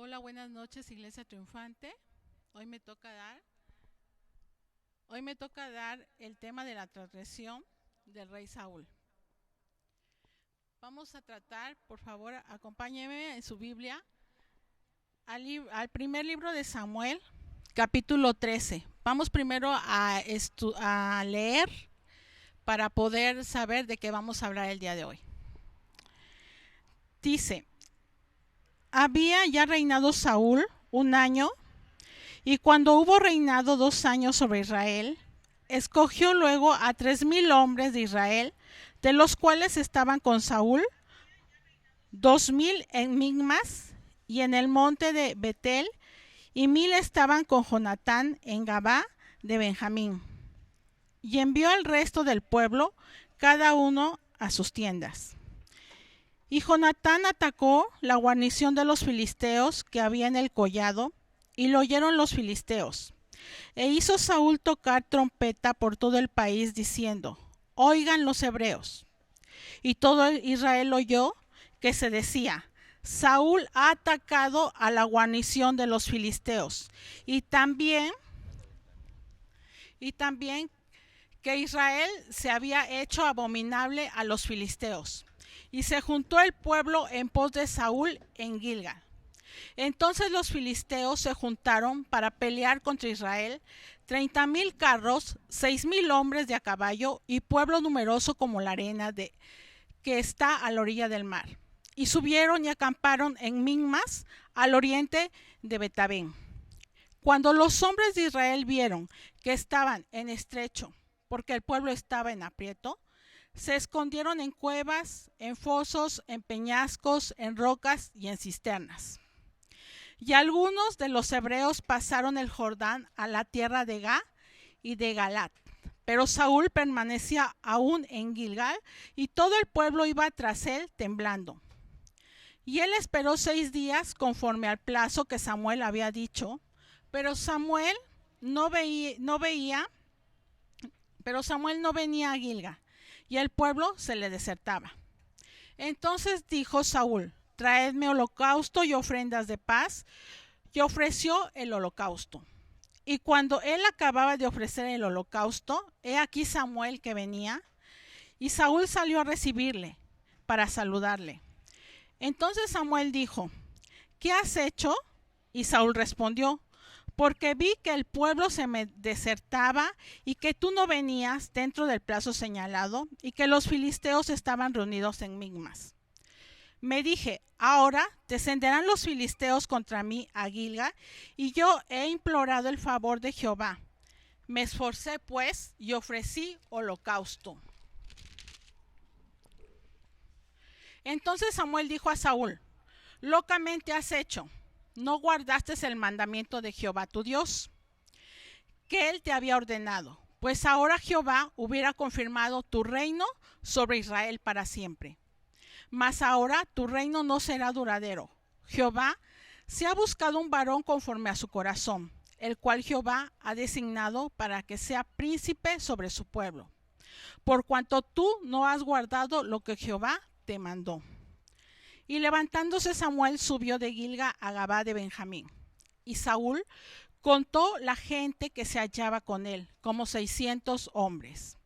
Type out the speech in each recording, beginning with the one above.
Hola, buenas noches, Iglesia Triunfante. Hoy me toca dar, hoy me toca dar el tema de la transgresión del rey Saúl. Vamos a tratar, por favor, acompáñenme en su Biblia al primer libro de Samuel, capítulo 13. Vamos primero a leer para poder saber de qué vamos a hablar el día de hoy. Dice: había ya reinado Saúl un año, y cuando hubo reinado 2 años sobre Israel, escogió luego a 3,000 hombres de Israel, de los cuales estaban con Saúl 2,000 en Migmas y en el monte de Betel, y 1,000 estaban con Jonatán en Gabá de Benjamín. Y envió al resto del pueblo, cada uno a sus tiendas. Y Jonatán atacó la guarnición de los filisteos que había en el collado, y lo oyeron los filisteos. E hizo Saúl tocar trompeta por todo el país, diciendo: oigan los hebreos. Y todo Israel oyó que se decía: Saúl ha atacado a la guarnición de los filisteos. Y también que Israel se había hecho abominable a los filisteos. Y se juntó el pueblo en pos de Saúl en Gilgal. Entonces los filisteos se juntaron para pelear contra Israel, 30,000 carros, 6,000 hombres de a caballo, y pueblo numeroso como la arena que está a la orilla del mar. Y subieron y acamparon en Migmas, al oriente de Betabén. Cuando los hombres de Israel vieron que estaban en estrecho, porque el pueblo estaba en aprieto, se escondieron en cuevas, en fosos, en peñascos, en rocas y en cisternas. Y algunos de los hebreos pasaron el Jordán a la tierra de Gá y de Galat. Pero Saúl permanecía aún en Gilgal, y todo el pueblo iba tras él temblando. Y él esperó 6 días conforme al plazo que Samuel había dicho, pero Samuel no venía a Gilgal, y el pueblo se le desertaba. Entonces dijo Saúl: traedme holocausto y ofrendas de paz. Y ofreció el holocausto. Y cuando él acababa de ofrecer el holocausto, he aquí Samuel que venía, y Saúl salió a recibirle para saludarle. Entonces Samuel dijo: ¿qué has hecho? Y Saúl respondió: porque vi que el pueblo se me desertaba, y que tú no venías dentro del plazo señalado, y que los filisteos estaban reunidos en Migmas. Me dije: ahora descenderán los filisteos contra mí a Gilgal, y yo he implorado el favor de Jehová. Me esforcé pues y ofrecí holocausto. Entonces Samuel dijo a Saúl: locamente has hecho. No guardaste el mandamiento de Jehová tu Dios, que él te había ordenado, pues ahora Jehová hubiera confirmado tu reino sobre Israel para siempre. Mas ahora tu reino no será duradero. Jehová se ha buscado un varón conforme a su corazón, el cual Jehová ha designado para que sea príncipe sobre su pueblo, por cuanto tú no has guardado lo que Jehová te mandó. Y levantándose Samuel subió de Gilgal a Gabá de Benjamín. Y Saúl contó la gente que se hallaba con él, como 600 hombres.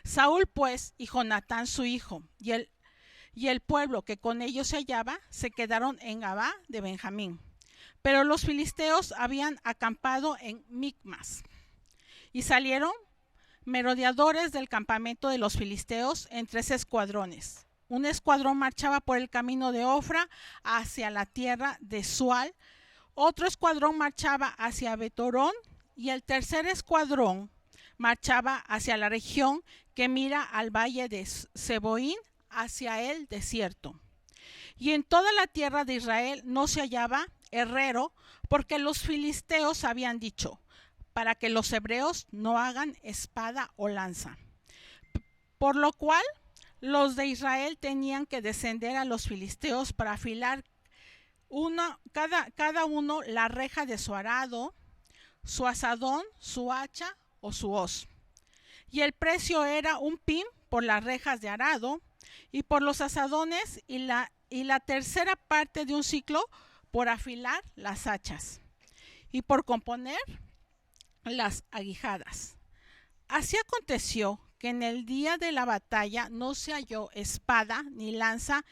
Saúl pues y Jonatán su hijo y el pueblo que con ellos se hallaba se quedaron en Gabá de Benjamín. Pero los filisteos habían acampado en Migmas. Y salieron merodeadores del campamento de los filisteos en 3 escuadrones. Un escuadrón marchaba por el camino de Ofra hacia la tierra de Sual, otro escuadrón marchaba hacia Betorón, y el tercer escuadrón marchaba hacia la región que mira al valle de Seboín, hacia el desierto. Y en toda la tierra de Israel no se hallaba herrero, porque los filisteos habían dicho: para que los hebreos no hagan espada o lanza. Por lo cual los de Israel tenían que descender a los filisteos para afilar cada uno la reja de su arado, su azadón, su hacha o su hoz. Y el precio era 1 pim por las rejas de arado, y por los azadones, y la tercera parte de un siclo por afilar las hachas y por componer las aguijadas. Así aconteció que en el día de la batalla no se halló espada ni lanza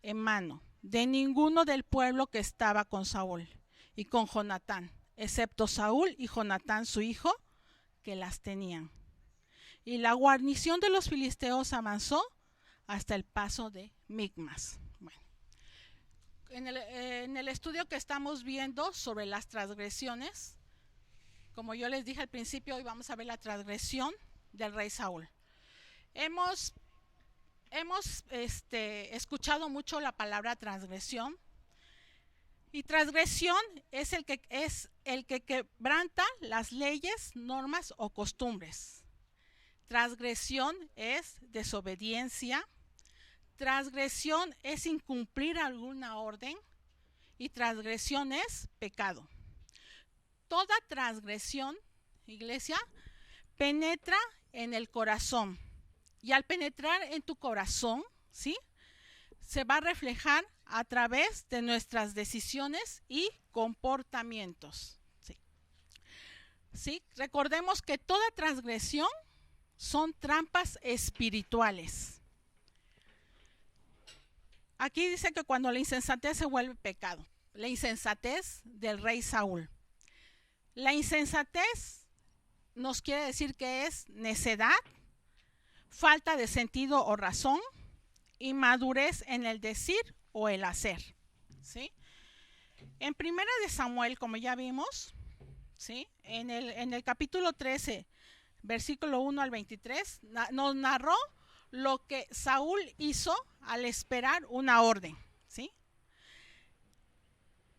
en mano de ninguno del pueblo que estaba con Saúl y con Jonatán, excepto Saúl y Jonatán su hijo, que las tenían. Y la guarnición de los filisteos avanzó hasta el paso de Micmas. Bueno, en el estudio que estamos viendo sobre las transgresiones, como yo les dije al principio, hoy vamos a ver la transgresión del rey Saúl. Hemos escuchado mucho la palabra transgresión, y transgresión es el que quebranta las leyes, normas o costumbres. Transgresión es desobediencia, transgresión es incumplir alguna orden y transgresión es pecado. Toda transgresión, iglesia, penetra en el corazón. Y al penetrar en tu corazón, ¿sí?, se va a reflejar a través de nuestras decisiones y comportamientos. ¿Sí? ¿Sí? Recordemos que toda transgresión son trampas espirituales. Aquí dice que cuando la insensatez se vuelve pecado, la insensatez del rey Saúl. La insensatez nos quiere decir que es necedad, falta de sentido o razón, inmadurez en el decir o el hacer. ¿Sí? En primera de Samuel, como ya vimos, ¿sí?, en el capítulo 13, versículo 1 al 23, nos narró lo que Saúl hizo al esperar una orden. ¿Sí?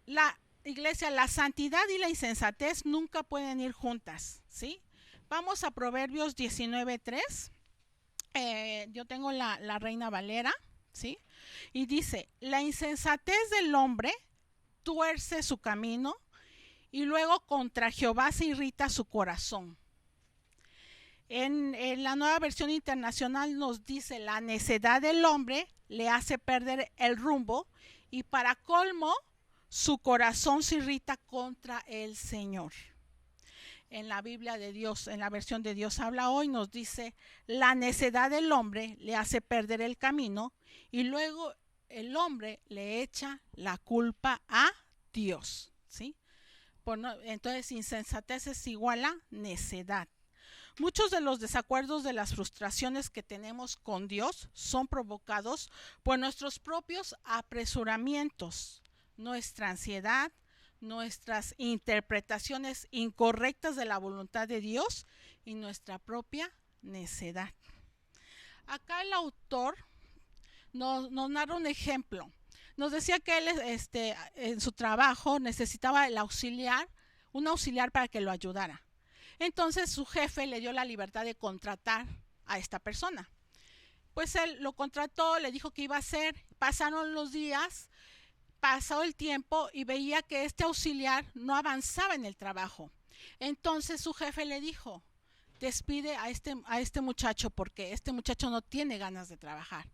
La iglesia, la santidad y la insensatez nunca pueden ir juntas. ¿Sí? Vamos a Proverbios 19:3. Yo tengo la Reina Valera, ¿sí? Y dice: la insensatez del hombre tuerce su camino y luego contra Jehová se irrita su corazón. En la Nueva Versión Internacional nos dice: la necedad del hombre le hace perder el rumbo y para colmo su corazón se irrita contra el Señor. En la Biblia de Dios, en la versión de Dios habla hoy, nos dice: la necedad del hombre le hace perder el camino y luego el hombre le echa la culpa a Dios. ¿Sí? Entonces, insensatez es igual a necedad. Muchos de los desacuerdos, de las frustraciones que tenemos con Dios son provocados por nuestros propios apresuramientos, nuestra ansiedad, nuestras interpretaciones incorrectas de la voluntad de Dios y nuestra propia necedad. Acá el autor nos narra un ejemplo. Nos decía que él en su trabajo necesitaba un auxiliar para que lo ayudara. Entonces su jefe le dio la libertad de contratar a esta persona. Pues él lo contrató, le dijo que iba a hacer, pasaron los días, pasó el tiempo y veía que este auxiliar no avanzaba en el trabajo. Entonces su jefe le dijo: despide a este muchacho porque este muchacho no tiene ganas de trabajar.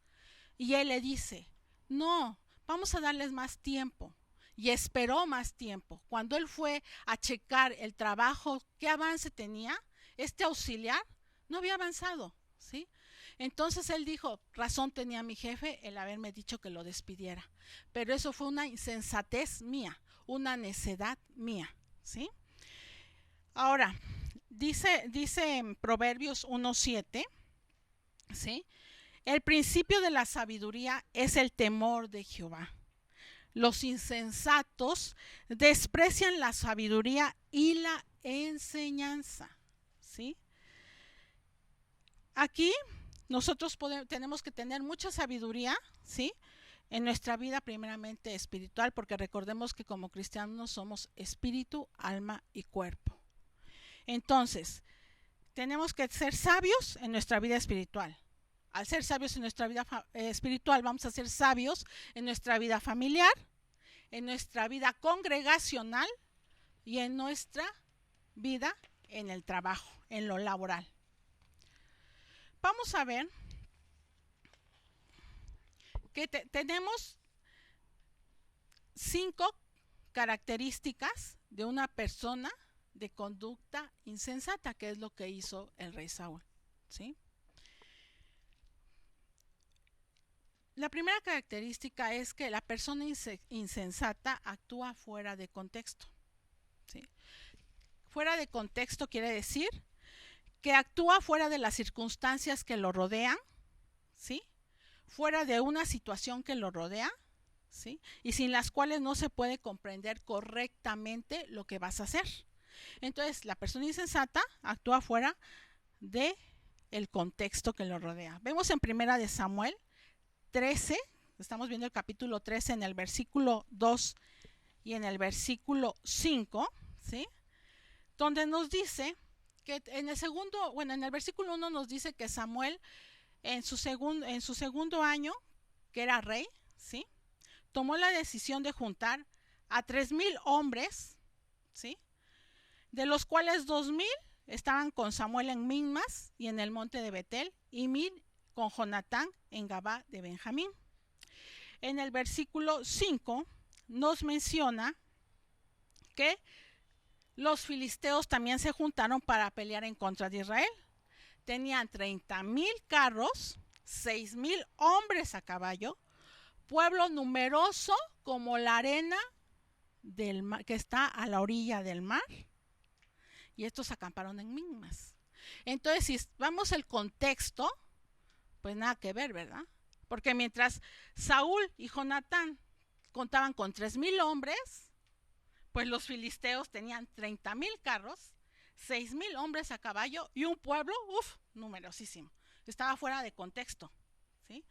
Y él le dice: no, vamos a darles más tiempo. Y esperó más tiempo. Cuando él fue a checar el trabajo, qué avance tenía, este auxiliar no había avanzado. ¿Sí? Entonces él dijo: razón tenía mi jefe el haberme dicho que lo despidiera. Pero eso fue una insensatez mía, una necedad mía. ¿Sí? Ahora, dice en Proverbios 1:7, ¿sí?, el principio de la sabiduría es el temor de Jehová. Los insensatos desprecian la sabiduría y la enseñanza. ¿Sí? Aquí nosotros tenemos que tener mucha sabiduría, ¿sí?, en nuestra vida, primeramente espiritual, porque recordemos que como cristianos somos espíritu, alma y cuerpo. Entonces, tenemos que ser sabios en nuestra vida espiritual. Al ser sabios en nuestra vida espiritual, vamos a ser sabios en nuestra vida familiar, en nuestra vida congregacional y en nuestra vida en el trabajo, en lo laboral. Vamos a ver que tenemos 5 características de una persona de conducta insensata, que es lo que hizo el rey Saúl, ¿sí? La primera característica es que la persona insensata actúa fuera de contexto, ¿sí? Fuera de contexto quiere decir que actúa fuera de las circunstancias que lo rodean, ¿sí? Fuera de una situación que lo rodea, ¿sí? Y sin las cuales no se puede comprender correctamente lo que vas a hacer. Entonces, la persona insensata actúa fuera de el contexto que lo rodea. Vemos en Primera de Samuel 13, estamos viendo el capítulo 13 en el versículo 2 y en el versículo 5, ¿sí? Donde nos dice que en el versículo 1 nos dice que Samuel en su segundo año, que era rey, ¿sí? Tomó la decisión de juntar a 3,000 hombres, ¿sí? De los cuales 2,000 estaban con Samuel en Mismas y en el monte de Betel, y 1,000 con Jonatán en Gabá de Benjamín. En el versículo 5 nos menciona que los filisteos también se juntaron para pelear en contra de Israel. Tenían 30,000 carros, 6,000 hombres a caballo, pueblo numeroso como la arena del mar, que está a la orilla del mar, y estos acamparon en Mismas. Entonces, si vamos al contexto, pues nada que ver, ¿verdad? Porque mientras Saúl y Jonatán contaban con 3,000 hombres, pues los filisteos tenían 30,000 carros, 6,000 hombres a caballo y un pueblo, numerosísimo. Estaba fuera de contexto, ¿sí?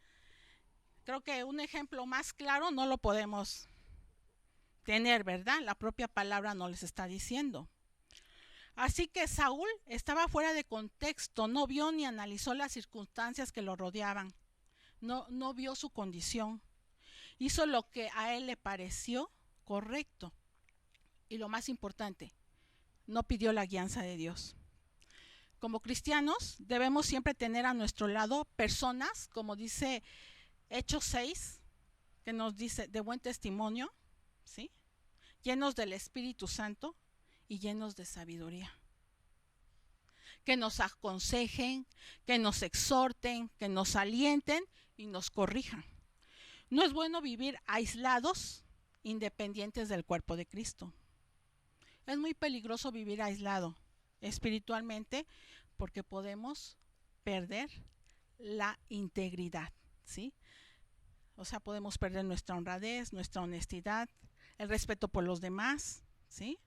Creo que un ejemplo más claro no lo podemos tener, ¿verdad? La propia palabra no les está diciendo. Así que Saúl estaba fuera de contexto, no vio ni analizó las circunstancias que lo rodeaban, no vio su condición, hizo lo que a él le pareció correcto y lo más importante, no pidió la guianza de Dios. Como cristianos debemos siempre tener a nuestro lado personas, como dice Hechos 6, que nos dice de buen testimonio, ¿sí? Llenos del Espíritu Santo y llenos de sabiduría, que nos aconsejen, que nos exhorten, que nos alienten y nos corrijan. No es bueno vivir aislados, independientes del cuerpo de Cristo. Es muy peligroso vivir aislado espiritualmente porque podemos perder la integridad, ¿sí? O sea, podemos perder nuestra honradez, nuestra honestidad, el respeto por los demás, ¿sí?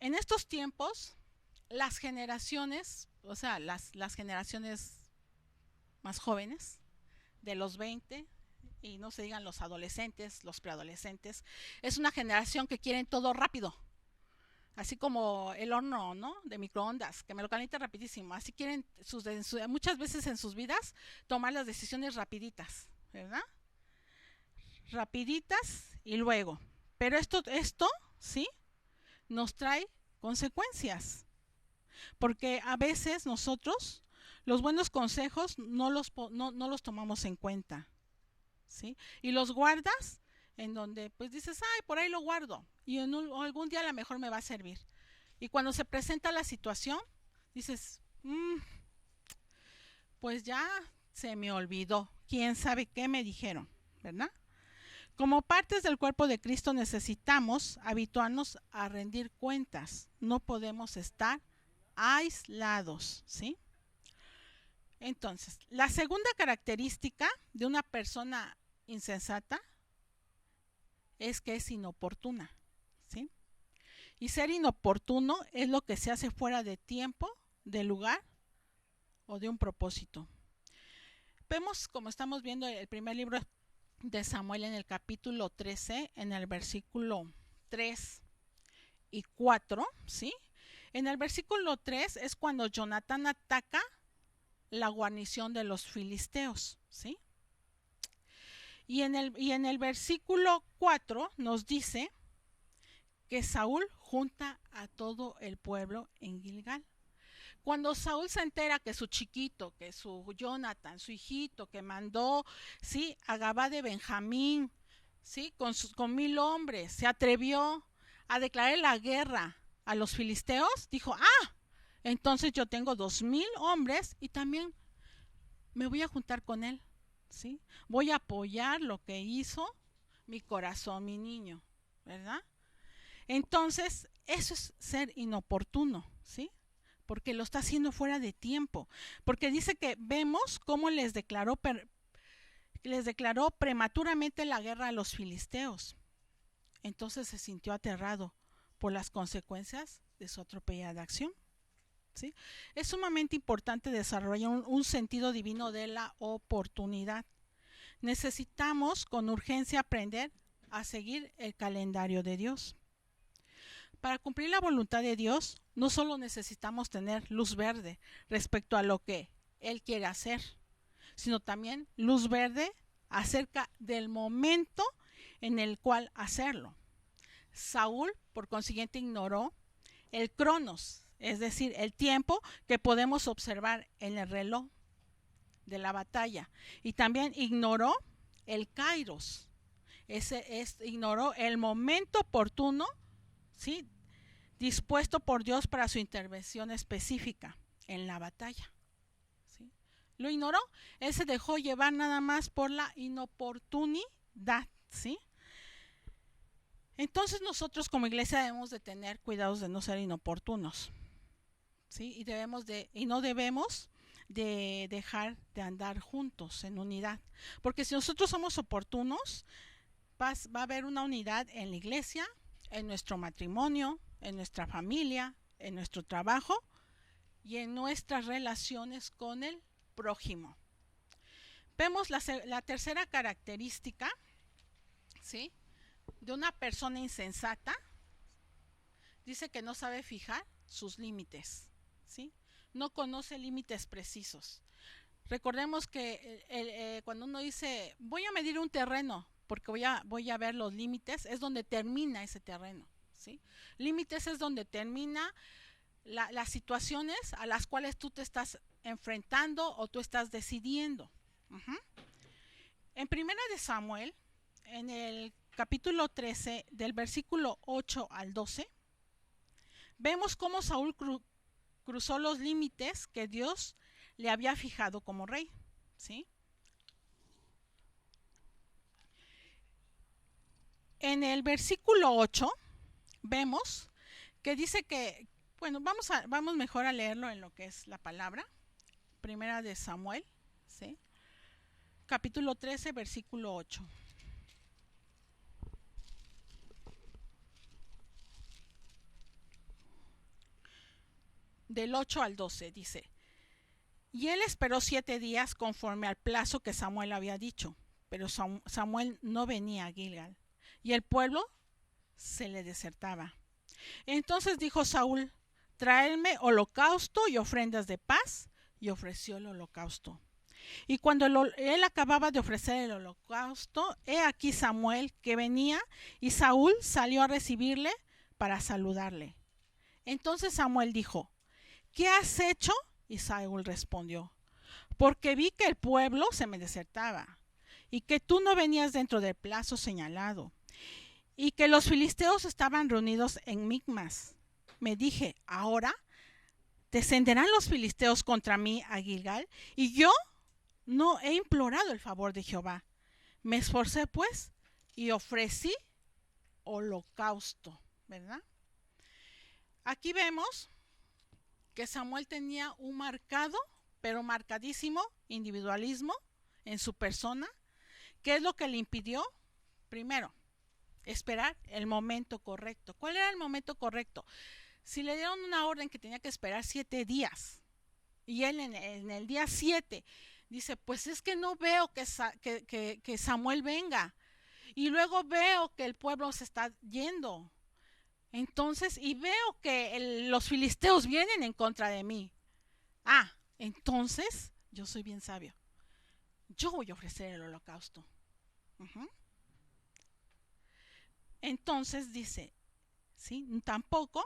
En estos tiempos, las generaciones, o sea, las generaciones más jóvenes, de los 20, y no se digan los adolescentes, los preadolescentes, es una generación que quieren todo rápido. Así como el horno, ¿no? De microondas, que me lo calienta rapidísimo. Así quieren muchas veces en sus vidas tomar las decisiones rapiditas, ¿verdad? Rapiditas y luego. Pero esto, ¿sí? Nos trae consecuencias. Porque a veces nosotros los buenos consejos no los tomamos en cuenta, ¿sí? Y los guardas en donde pues dices, ay, por ahí lo guardo y algún día a lo mejor me va a servir. Y cuando se presenta la situación, dices, pues ya se me olvidó, quién sabe qué me dijeron, ¿verdad? Como partes del cuerpo de Cristo necesitamos habituarnos a rendir cuentas, no podemos estar aislados, ¿sí? Entonces, la segunda característica de una persona insensata es que es inoportuna, ¿sí? Y ser inoportuno es lo que se hace fuera de tiempo, de lugar o de un propósito. Vemos, como estamos viendo el primer libro de Samuel en el capítulo 13, en el versículo 3 y 4, ¿sí? En el versículo 3 es cuando Jonatán ataca la guarnición de los filisteos, ¿sí? Y en el versículo 4 nos dice que Saúl junta a todo el pueblo en Gilgal. Cuando Saúl se entera que su chiquito, que su Jonathan, su hijito, que mandó, sí, a Gabá de Benjamín, ¿sí? Con 1000 hombres, se atrevió a declarar la guerra a los filisteos, dijo, entonces yo tengo 2000 hombres y también me voy a juntar con él, ¿sí? Voy a apoyar lo que hizo mi corazón, mi niño, ¿verdad? Entonces, eso es ser inoportuno, ¿sí? Porque lo está haciendo fuera de tiempo. Porque dice que vemos cómo les declaró prematuramente la guerra a los filisteos. Entonces se sintió aterrado por las consecuencias de su atropellada acción. ¿Sí? Es sumamente importante desarrollar un sentido divino de la oportunidad. Necesitamos con urgencia aprender a seguir el calendario de Dios. Para cumplir la voluntad de Dios, no solo necesitamos tener luz verde respecto a lo que Él quiere hacer, sino también luz verde acerca del momento en el cual hacerlo. Saúl, por consiguiente, ignoró el cronos, es decir, el tiempo que podemos observar en el reloj de la batalla, y también ignoró el kairos, ignoró el momento oportuno, ¿sí? Dispuesto por Dios para su intervención específica en la batalla. ¿Sí? Lo ignoró, él se dejó llevar nada más por la inoportunidad, ¿sí? Entonces nosotros como iglesia debemos de tener cuidados de no ser inoportunos, ¿sí? Y no debemos de dejar de andar juntos en unidad, porque si nosotros somos oportunos, va a haber una unidad en la iglesia, en nuestro matrimonio, en nuestra familia, en nuestro trabajo y en nuestras relaciones con el prójimo. Vemos la tercera característica, ¿sí?, de una persona insensata. Dice que no sabe fijar sus límites, ¿sí? No conoce límites precisos. Recordemos que cuando uno dice, voy a medir un terreno, porque voy a ver los límites, es donde termina ese terreno, ¿sí? Límites es donde termina las situaciones a las cuales tú te estás enfrentando o tú estás decidiendo. En Primera de Samuel, en el capítulo 13, del versículo 8 al 12, vemos cómo Saúl cruzó los límites que Dios le había fijado como rey, ¿sí? En el versículo 8 vemos que dice que, bueno, vamos mejor a leerlo en lo que es la palabra. Primera de Samuel, ¿sí?, capítulo 13, versículo 8. Del 8 al 12 dice: y él esperó 7 días conforme al plazo que Samuel había dicho, pero Samuel no venía a Gilgal, y el pueblo se le desertaba. Entonces dijo Saúl: traedme holocausto y ofrendas de paz, y ofreció el holocausto. Y cuando él acababa de ofrecer el holocausto, he aquí Samuel que venía, y Saúl salió a recibirle para saludarle. Entonces Samuel dijo: ¿qué has hecho? Y Saúl respondió: porque vi que el pueblo se me desertaba, y que tú no venías dentro del plazo señalado, y que los filisteos estaban reunidos en Micmas. Me dije: ahora descenderán los filisteos contra mí a Gilgal, y yo no he implorado el favor de Jehová. Me esforcé pues y ofrecí holocausto, ¿verdad? Aquí vemos que Samuel tenía un marcado, pero marcadísimo individualismo en su persona. ¿Qué es lo que le impidió? Primero, esperar el momento correcto. ¿Cuál era el momento correcto? Si le dieron una orden que tenía que esperar 7 días y él en el día 7 dice: pues es que no veo que Samuel venga, y luego veo que el pueblo se está yendo, entonces, y veo que los filisteos vienen en contra de mí. Entonces yo soy bien sabio, yo voy a ofrecer el holocausto. Entonces dice, ¿sí?, tampoco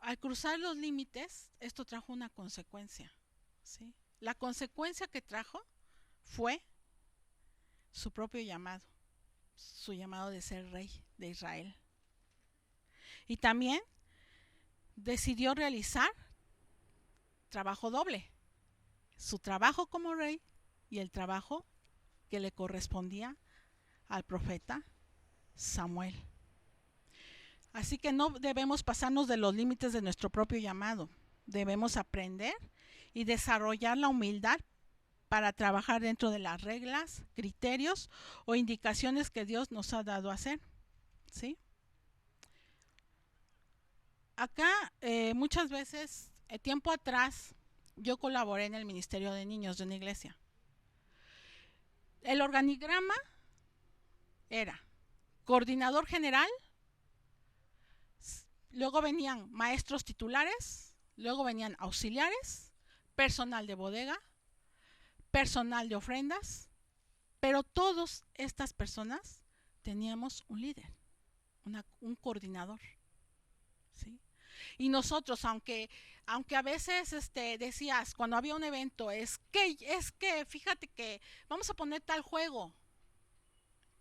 al cruzar los límites, esto trajo una consecuencia, ¿sí? La consecuencia que trajo fue su propio llamado, su llamado de ser rey de Israel. Y también decidió realizar trabajo doble, su trabajo como rey y el trabajo que le correspondía al profeta Samuel. Así que no debemos pasarnos de los límites de nuestro propio llamado. Debemos aprender y desarrollar la humildad para trabajar dentro de las reglas, criterios o indicaciones que Dios nos ha dado a hacer. ¿Sí? Acá muchas veces, tiempo atrás, yo colaboré en el ministerio de niños de una iglesia. El organigrama era coordinador general, luego venían maestros titulares, luego venían auxiliares, personal de bodega, personal de ofrendas, pero todas estas personas teníamos un líder, un coordinador. ¿Sí? Y nosotros, aunque a veces decías, cuando había un evento, es que, fíjate que vamos a poner tal juego,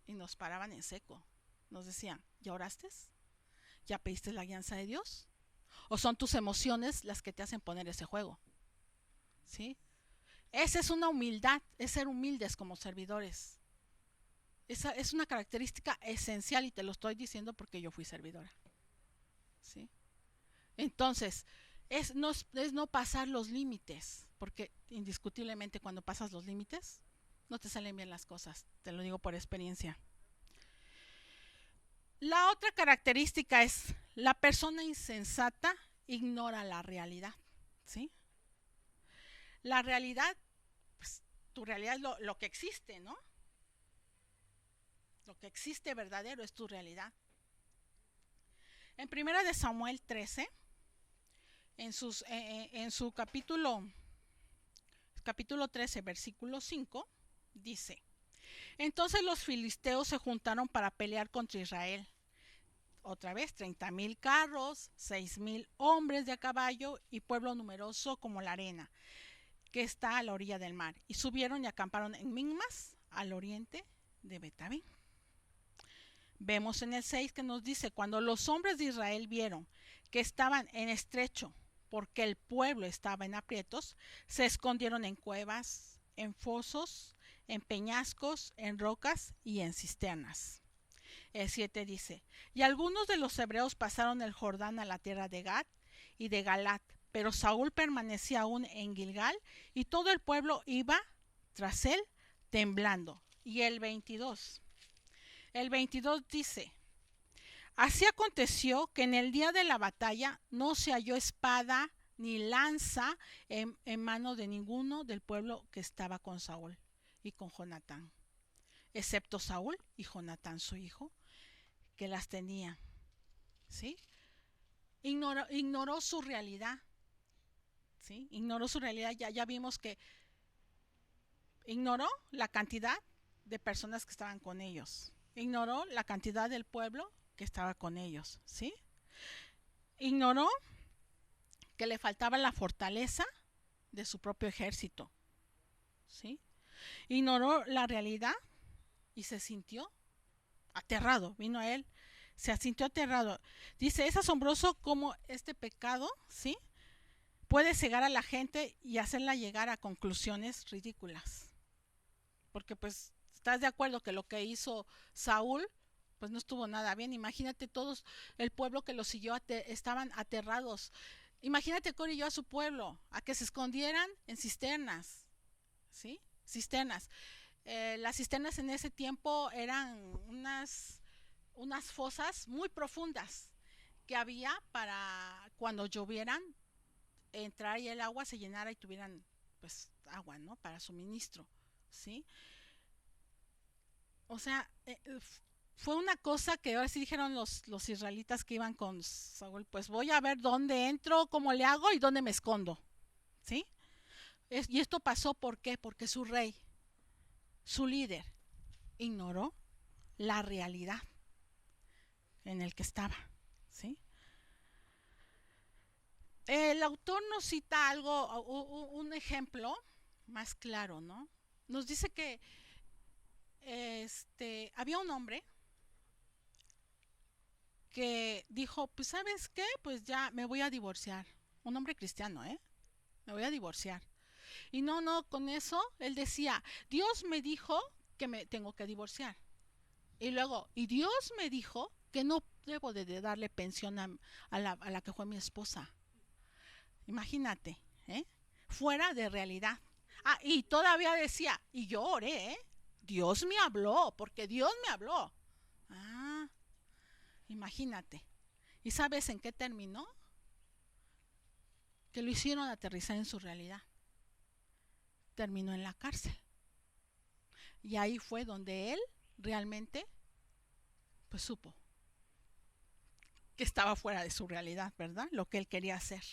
y nos paraban en seco, nos decían, ¿ya oraste? ¿Ya pediste la guianza de Dios? ¿O son tus emociones las que te hacen poner ese juego? ¿Sí? Esa es una humildad, es ser humildes como servidores. Esa es una característica esencial y te lo estoy diciendo porque yo fui servidora. ¿Sí? Entonces, es no pasar los límites, porque indiscutiblemente cuando pasas los límites no te salen bien las cosas, te lo digo por experiencia. La otra característica es la persona insensata ignora la realidad, ¿sí? La realidad, pues tu realidad es lo que existe, ¿no? Lo que existe verdadero es tu realidad. En 1 de Samuel 13, en su capítulo 13, versículo 5, dice: entonces los filisteos se juntaron para pelear contra Israel. Otra vez, 30,000 carros, 6,000 hombres de a caballo y pueblo numeroso como la arena, que está a la orilla del mar. Y subieron y acamparon en Migmas, al oriente de Betabín. Vemos en el 6 que nos dice: cuando los hombres de Israel vieron que estaban en estrecho, porque el pueblo estaba en aprietos, se escondieron en cuevas, en fosos, en peñascos, en rocas y en cisternas. El 7 dice: y algunos de los hebreos pasaron el Jordán a la tierra de Gad y de Galat, pero Saúl permanecía aún en Gilgal y todo el pueblo iba tras él temblando. Y el 22 dice: así aconteció que en el día de la batalla no se halló espada ni lanza en mano de ninguno del pueblo que estaba con Saúl y con Jonatán, excepto Saúl y Jonatán su hijo, que las tenía. ¿Sí? Ignoró su realidad. ¿Sí? Ignoró su realidad. Ya vimos que ignoró la cantidad de personas que estaban con ellos. Ignoró la cantidad del pueblo que estaba con ellos. ¿Sí? Ignoró que le faltaba la fortaleza de su propio ejército. ¿Sí? Ignoró la realidad y se sintió aterrado. Vino a él, se sintió aterrado. Dice: es asombroso cómo este pecado, ¿sí?, puede cegar a la gente y hacerla llegar a conclusiones ridículas. Porque pues estás de acuerdo que lo que hizo Saúl pues no estuvo nada bien. Imagínate, todos el pueblo que lo siguió estaban aterrados. Imagínate, corrió a su pueblo a que se escondieran en cisternas, ¿sí? Cisternas. Las cisternas en ese tiempo eran unas fosas muy profundas que había para cuando llovieran entrar y el agua se llenara y tuvieran pues agua, ¿no?, para suministro, ¿sí? O sea, fue una cosa que ahora sí dijeron los israelitas que iban con Saúl: pues voy a ver dónde entro, cómo le hago y dónde me escondo, ¿sí? Y esto pasó, ¿por qué? Porque su rey, su líder, ignoró la realidad en el que estaba, ¿sí? El autor nos cita un ejemplo más claro, ¿no? Nos dice que había un hombre que dijo, pues ¿sabes qué? Pues ya me voy a divorciar. Un hombre cristiano, ¿eh? Me voy a divorciar. Y no, con eso él decía, Dios me dijo que me tengo que divorciar. Y luego, y Dios me dijo que no debo de darle pensión a la que fue mi esposa. Imagínate, ¿eh? Fuera de realidad. Ah, y todavía decía, y yo oré, ¿eh? Dios me habló, porque Dios me habló. Ah, imagínate. ¿Y sabes en qué terminó? Que lo hicieron aterrizar en su realidad. Terminó en la cárcel. Y ahí fue donde él realmente, pues supo que estaba fuera de su realidad, ¿verdad? Lo que él quería hacer.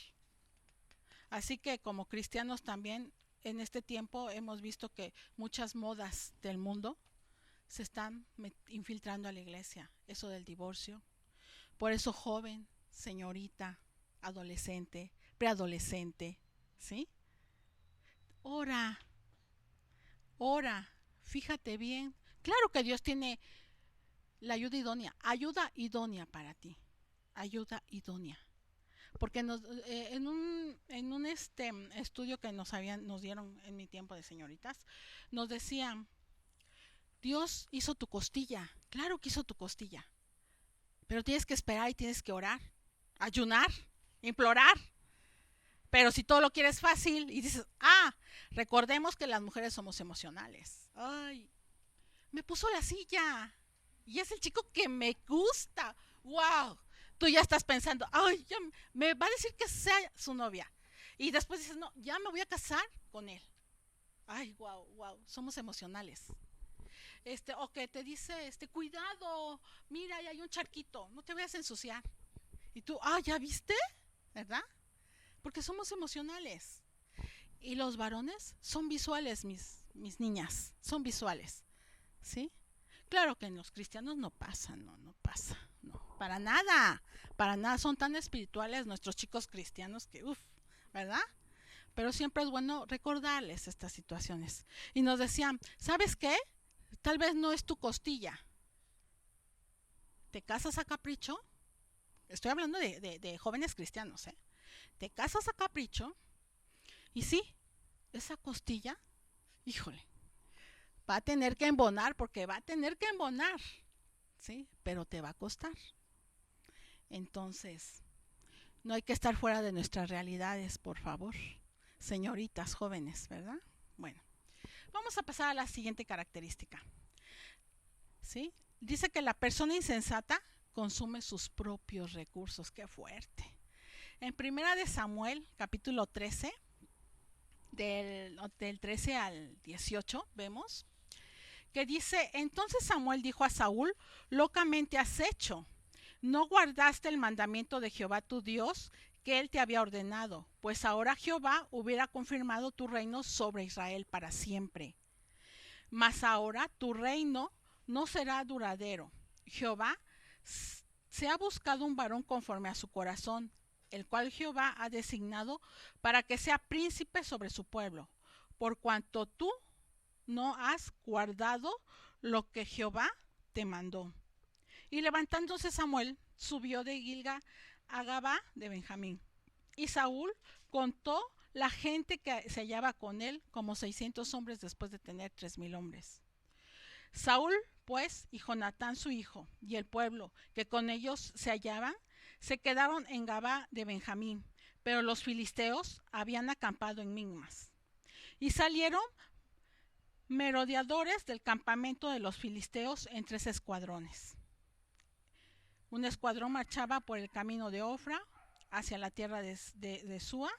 Así que como cristianos también en este tiempo hemos visto que muchas modas del mundo se están infiltrando a la iglesia. Eso del divorcio. Por eso joven, señorita, adolescente, preadolescente, ¿sí? Ora, ora, fíjate bien. Claro que Dios tiene la ayuda idónea para ti, ayuda idónea. Porque en un estudio que nos dieron en mi tiempo de señoritas, nos decían, Dios hizo tu costilla, claro que hizo tu costilla, pero tienes que esperar y tienes que orar, ayunar, implorar. Pero si todo lo quieres fácil y dices, recordemos que las mujeres somos emocionales. Ay, me puso la silla y es el chico que me gusta. ¡Wow! Tú ya estás pensando, ay, ya me va a decir que sea su novia. Y después dices, no, ya me voy a casar con él. Ay, wow, wow, somos emocionales. O que te dice, cuidado, mira, ahí hay un charquito, no te vayas a ensuciar. Y tú, ¿ya viste? ¿Verdad? Porque somos emocionales. Y los varones son visuales, mis niñas, son visuales. ¿Sí? Claro que en los cristianos no pasa, no pasa, no, para nada, son tan espirituales nuestros chicos cristianos que, ¿verdad? Pero siempre es bueno recordarles estas situaciones. Y nos decían, ¿sabes qué? Tal vez no es tu costilla. ¿Te casas a capricho? Estoy hablando de jóvenes cristianos, ¿eh? Te casas a capricho y sí, esa costilla, híjole, va a tener que embonar porque va a tener que embonar, ¿sí? Pero te va a costar. Entonces, no hay que estar fuera de nuestras realidades, por favor. Señoritas jóvenes, ¿verdad? Bueno, vamos a pasar a la siguiente característica. ¿Sí? Dice que la persona insensata consume sus propios recursos. ¡Qué fuerte! En primera de Samuel, capítulo 13, del 13 al 18, vemos que dice, entonces Samuel dijo a Saúl, locamente has hecho. No guardaste el mandamiento de Jehová tu Dios que él te había ordenado, pues ahora Jehová hubiera confirmado tu reino sobre Israel para siempre. Mas ahora tu reino no será duradero. Jehová se ha buscado un varón conforme a su corazón, el cual Jehová ha designado para que sea príncipe sobre su pueblo, por cuanto tú no has guardado lo que Jehová te mandó. Y levantándose Samuel, subió de Gilgal a Gabá de Benjamín. Y Saúl contó la gente que se hallaba con él, como 600 hombres después de tener 3000 hombres. Saúl, pues, y Jonatán su hijo, y el pueblo que con ellos se hallaban, se quedaron en Gabá de Benjamín, pero los filisteos habían acampado en Migmas. Y salieron merodeadores del campamento de los filisteos en 3 escuadrones. Un escuadrón marchaba por el camino de Ofra hacia la tierra de Sua.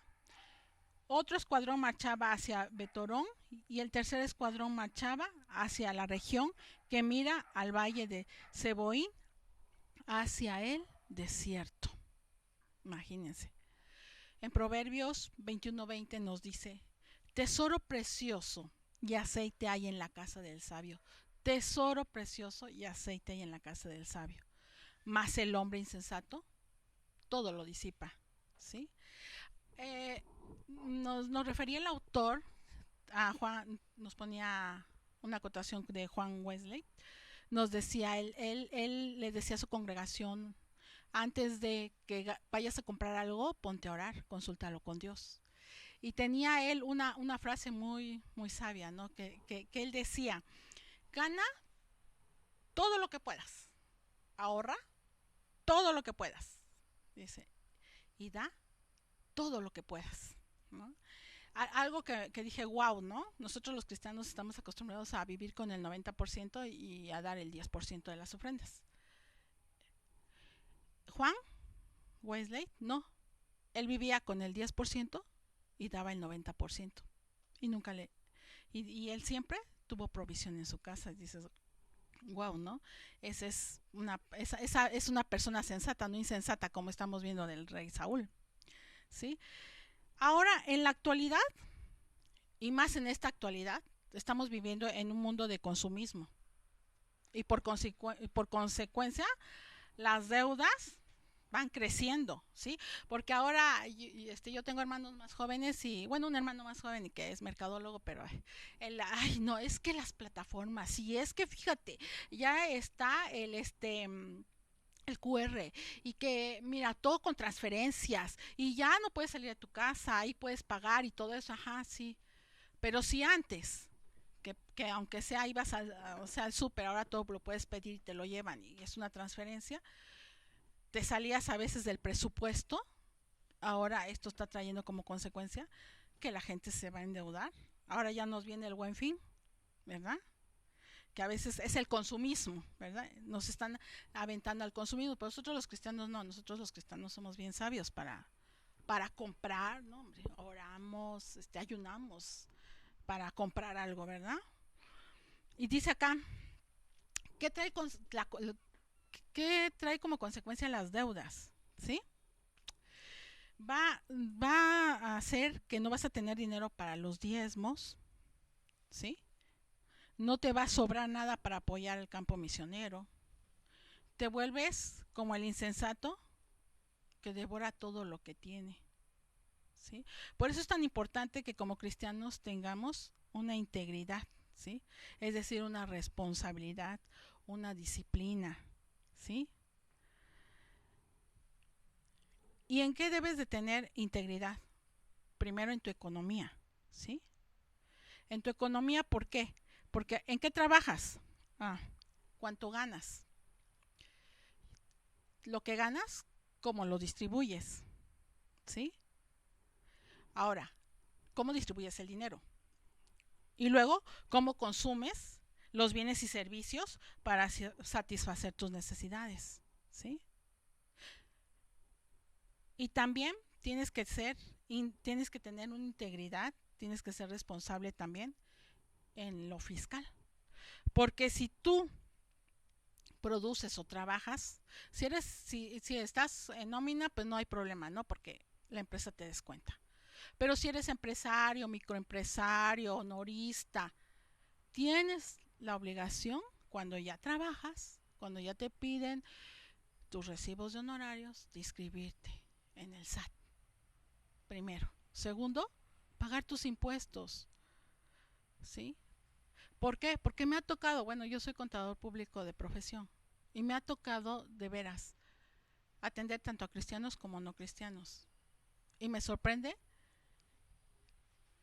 Otro escuadrón marchaba hacia Betorón y el tercer escuadrón marchaba hacia la región que mira al valle de Seboín, hacia el desierto. Imagínense. En Proverbios 21:20 nos dice, tesoro precioso y aceite hay en la casa del sabio. Tesoro precioso y aceite hay en la casa del sabio. Mas el hombre insensato todo lo disipa, ¿sí? Nos refería el autor a Juan, nos ponía una acotación de Juan Wesley, nos decía, él le decía a su congregación, antes de que vayas a comprar algo, ponte a orar, consúltalo con Dios. Y tenía él una frase muy, muy sabia, ¿no? Que él decía, gana todo lo que puedas, ahorra todo lo que puedas, dice, y da todo lo que puedas, ¿no? Algo que dije, wow, ¿no? Nosotros los cristianos estamos acostumbrados a vivir con el 90% y a dar el 10% de las ofrendas. Juan Wesley, no. Él vivía con el 10% y daba el 90%. Y nunca le... Y él siempre tuvo provisión en su casa. Y dices, wow, ¿no? Esa es una persona sensata, no insensata, como estamos viendo del rey Saúl. ¿Sí? Ahora, en la actualidad, y más en esta actualidad, estamos viviendo en un mundo de consumismo. Y por consecuencia, las deudas van creciendo, ¿sí? Porque ahora yo tengo hermanos más jóvenes y, bueno, un hermano más joven que es mercadólogo, pero no, es que las plataformas, y es que fíjate, ya está el QR y que mira todo con transferencias y ya no puedes salir de tu casa, ahí puedes pagar y todo eso, ajá, sí, pero si antes que aunque sea ibas al súper, ahora todo lo puedes pedir y te lo llevan y es una transferencia, te salías a veces del presupuesto, ahora esto está trayendo como consecuencia que la gente se va a endeudar, ahora ya nos viene el Buen Fin, ¿verdad? Que a veces es el consumismo, ¿verdad? Nos están aventando al consumismo, pero nosotros los cristianos no, nosotros los cristianos somos bien sabios para comprar, ¿no? Hombre, oramos, ayunamos para comprar algo, ¿verdad? Y dice acá, ¿qué trae, ¿qué trae como consecuencia las deudas? ¿Sí? Va a hacer que no vas a tener dinero para los diezmos, ¿sí? No te va a sobrar nada para apoyar el campo misionero. Te vuelves como el insensato que devora todo lo que tiene, ¿sí? Por eso es tan importante que como cristianos tengamos una integridad, ¿sí? Es decir, una responsabilidad, una disciplina, ¿sí? ¿Y en qué debes de tener integridad? Primero en tu economía, ¿sí? En tu economía, ¿por qué? Porque ¿en qué trabajas? ¿Cuánto ganas? Lo que ganas, ¿cómo lo distribuyes? ¿Sí? Ahora, ¿cómo distribuyes el dinero? Y luego, ¿cómo consumes los bienes y servicios para satisfacer tus necesidades? ¿Sí? Y también tienes que tener una integridad, tienes que ser responsable también en lo fiscal. Porque si tú produces o trabajas, si estás en nómina, pues no hay problema, ¿no? Porque la empresa te descuenta. Pero si eres empresario, microempresario, honorista, tienes la obligación, cuando ya trabajas, cuando ya te piden tus recibos de honorarios, de inscribirte en el SAT. Primero. Segundo, pagar tus impuestos. ¿Sí? ¿Por qué? Porque me ha tocado, bueno, yo soy contador público de profesión y me ha tocado de veras atender tanto a cristianos como no cristianos. Y me sorprende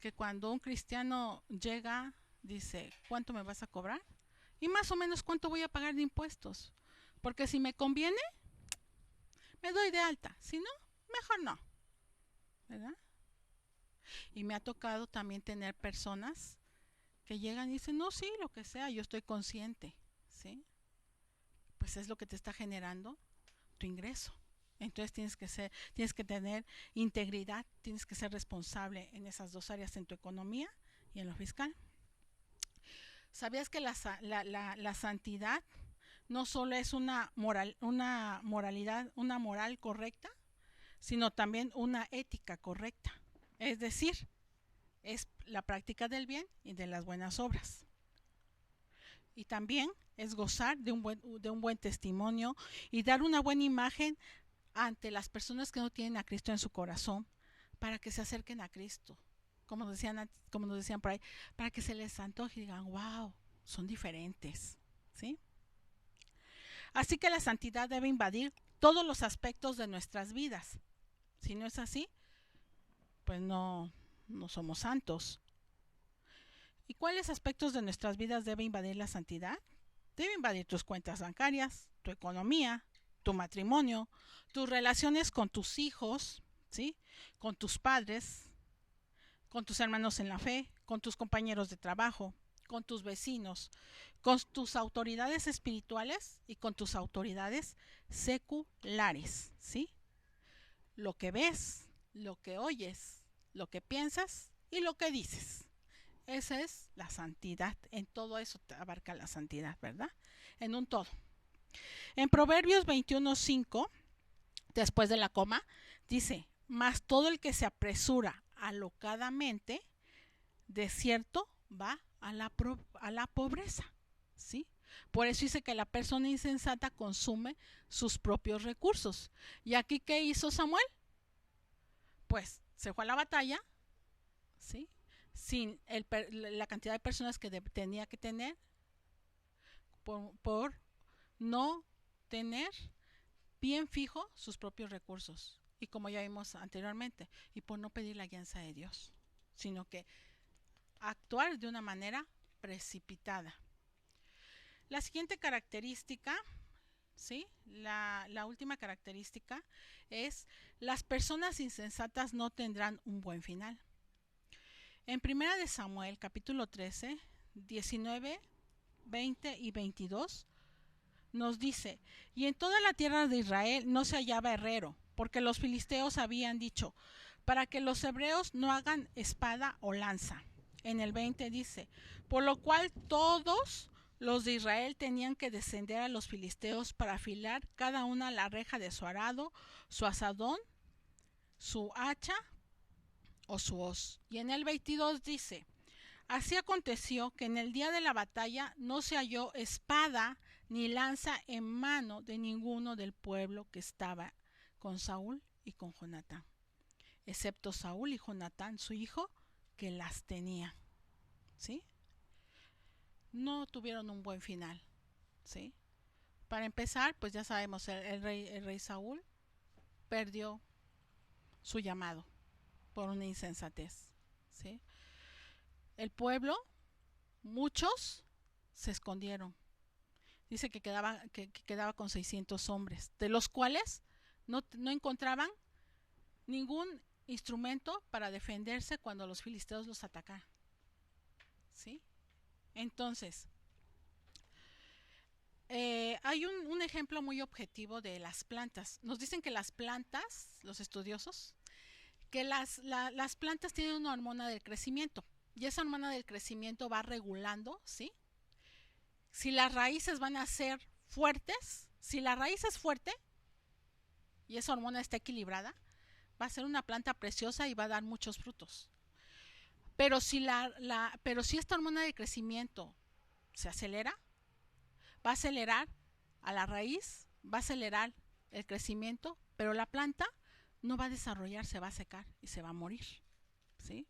que cuando un cristiano llega, dice, ¿cuánto me vas a cobrar? Y más o menos cuánto voy a pagar de impuestos. Porque si me conviene, me doy de alta. Si no, mejor no. ¿Verdad? Y me ha tocado también tener personas que llegan y dicen, no, sí, lo que sea, yo estoy consciente. ¿Sí? Pues es lo que te está generando tu ingreso. Entonces tienes que tener integridad, tienes que ser responsable en esas dos áreas, en tu economía y en lo fiscal. ¿Sabías que la santidad no solo es una moralidad, una moral correcta, sino también una ética correcta? Es decir, es la práctica del bien y de las buenas obras. Y también es gozar de un buen testimonio y dar una buena imagen ante las personas que no tienen a Cristo en su corazón, para que se acerquen a Cristo, como nos decían por ahí, para que se les antoje y digan, wow, son diferentes, ¿sí? Así que la santidad debe invadir todos los aspectos de nuestras vidas. Si no es así, pues no somos santos. ¿Y cuáles aspectos de nuestras vidas debe invadir la santidad? Debe invadir tus cuentas bancarias, tu economía, tu matrimonio, tus relaciones con tus hijos, ¿sí? Con tus padres, con tus hermanos en la fe, con tus compañeros de trabajo, con tus vecinos, con tus autoridades espirituales y con tus autoridades seculares, ¿sí? Lo que ves, lo que oyes, lo que piensas y lo que dices. Esa es la santidad. En todo eso te abarca la santidad, ¿verdad? En un todo. En Proverbios 21:5, después de la coma, dice: mas todo el que se apresura alocadamente, de cierto va a la pobreza, ¿sí? Por eso dice que la persona insensata consume sus propios recursos. ¿Y aquí qué hizo Samuel? Pues se fue a la batalla, ¿sí? Sin la cantidad de personas que tenía que tener, por no tener bien fijo sus propios recursos. Y como ya vimos anteriormente, y por no pedir la guianza de Dios, sino que actuar de una manera precipitada. La siguiente característica, ¿sí? La última característica es: las personas insensatas no tendrán un buen final. En 1 de Samuel, capítulo 13, 19, 20 y 22, nos dice: y en toda la tierra de Israel no se hallaba herrero, porque los filisteos habían dicho, para que los hebreos no hagan espada o lanza. En el 20 dice: por lo cual todos los de Israel tenían que descender a los filisteos para afilar cada una la reja de su arado, su azadón, su hacha o su hoz. Y en el 22 dice: así aconteció que en el día de la batalla no se halló espada ni lanza en mano de ninguno del pueblo que estaba con Saúl y con Jonatán, excepto Saúl y Jonatán, su hijo, que las tenía, ¿sí? No tuvieron un buen final, ¿sí? Para empezar, pues ya sabemos, el rey Saúl perdió su llamado por una insensatez, ¿sí? El pueblo, muchos se escondieron. Dice que quedaba con 600 hombres, de los cuales no encontraban ningún instrumento para defenderse cuando los filisteos los atacaban, ¿sí? Entonces, hay un ejemplo muy objetivo de las plantas. Nos dicen que las plantas, los estudiosos, que las plantas tienen una hormona del crecimiento, y esa hormona del crecimiento va regulando, ¿sí? Si las raíces van a ser fuertes, si la raíz es fuerte y esa hormona está equilibrada, va a ser una planta preciosa y va a dar muchos frutos. Pero si esta hormona de crecimiento se acelera, va a acelerar a la raíz, va a acelerar el crecimiento, pero la planta no va a desarrollar, se va a secar y se va a morir, ¿sí?